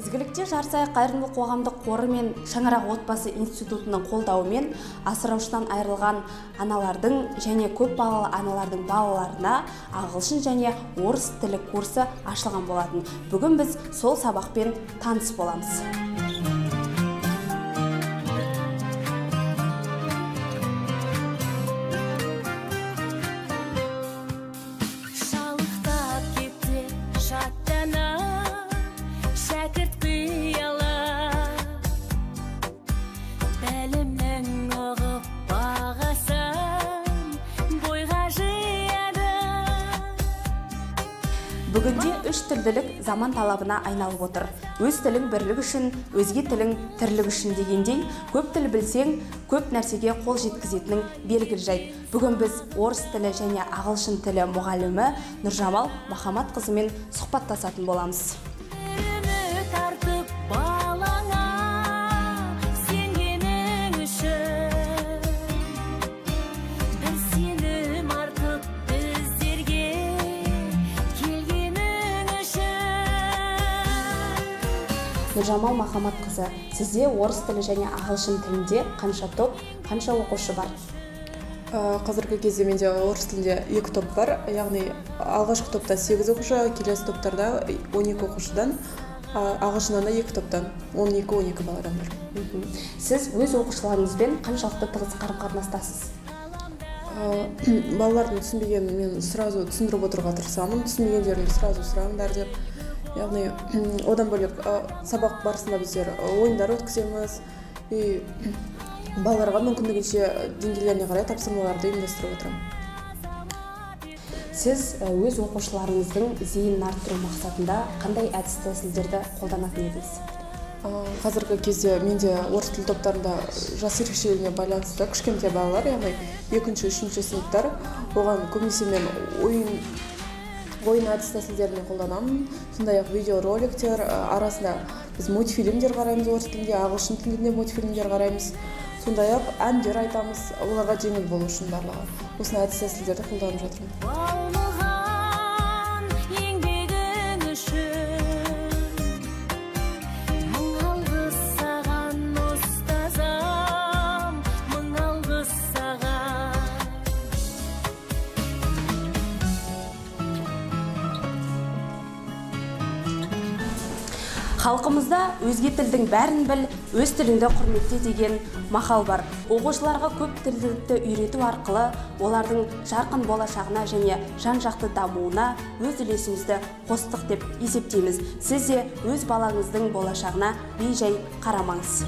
Ізгілікте Жарсай қайырымдылық қоғамдық қоры мен Шаңырақ отбасы институтының қолдауымен асыраушысынан айырылған аналардың және көп балалы аналардың балаларына ағылшын және орыс тілі курсы ашылған болатын. Бүгін біз сол сабақпен таныс боламыз. Бүгінде үш тілділік заман талабына айналып отыр. Өз тілің бірлік үшін, өзге тілің тірлік үшін дегендей, көп тіл білсең, көп нәрсеге қол жеткізетінің белгілі жайт. Бүгін біз орыс тілі және ағылшын тілі мұғалімі Нұржамал Махамбатқызымен сұхбаттасатын боламыз. Нұржамал Махамбатқызы, сізде орыс тілі және ағылшын тілінде қанша топ, қанша оқушы бар? Қазіргі кезде менде орыс тілінде 2 топ бар, яғни алғашқы топта 8 оқушы, келесі топтарда 12 оқушыдан, ағылшыннан 2 топтан 12-12 баладан бар. Сіз өз оқушыларыңызбен қаншалықты тығыз қарым-қатынастасыз? Балалардың түсінбегенін мен сразу түсіндіріп отыруға тырысамын, түсінбегендерін сразу сұраңдар деп. Яғни одан бөлек сабақ барысында біздер ойындар өткіземіз, балаларға мүмкіндігінше деңгейлеріне қарай тапсырмаларды ұйымдастырып отырамын. Сіз өз оқушыларыңыздың зейінін арттыру мақсатында қандай әдіс тәсілдерді қолданатын едіңіз? Қазіргі кезде менде орыс тіл топтарында жас ерекшелігіне байланысты кішкентай балалар, яғни 2-3 сыныптар, оған көбінесе мен ойын әдіс тәсілдерін қолданамын. Сондай-ақ видеороликтер арасында біз мультфильмдер қараймыз орыс тілінде, ағылшын тілінде мультфильмдер қараймыз. Сондай-ақ әндер айтамыз, оларға жеңіл болу үшін барлығы. Осындай әдіс тәсілдерді қолданып жатырмын. Халқымызда өзге тілдің бәрін біл, өз тіліңді құрметте деген мақал бар. Оқушыларға көп тілділікті үйрету арқылы олардың жарқын болашағына және жан-жақты дамуына өз үлесімізді қостық деп есептейміз. Сіз де өз балаңыздың болашағына бей-жай қарамаңыз.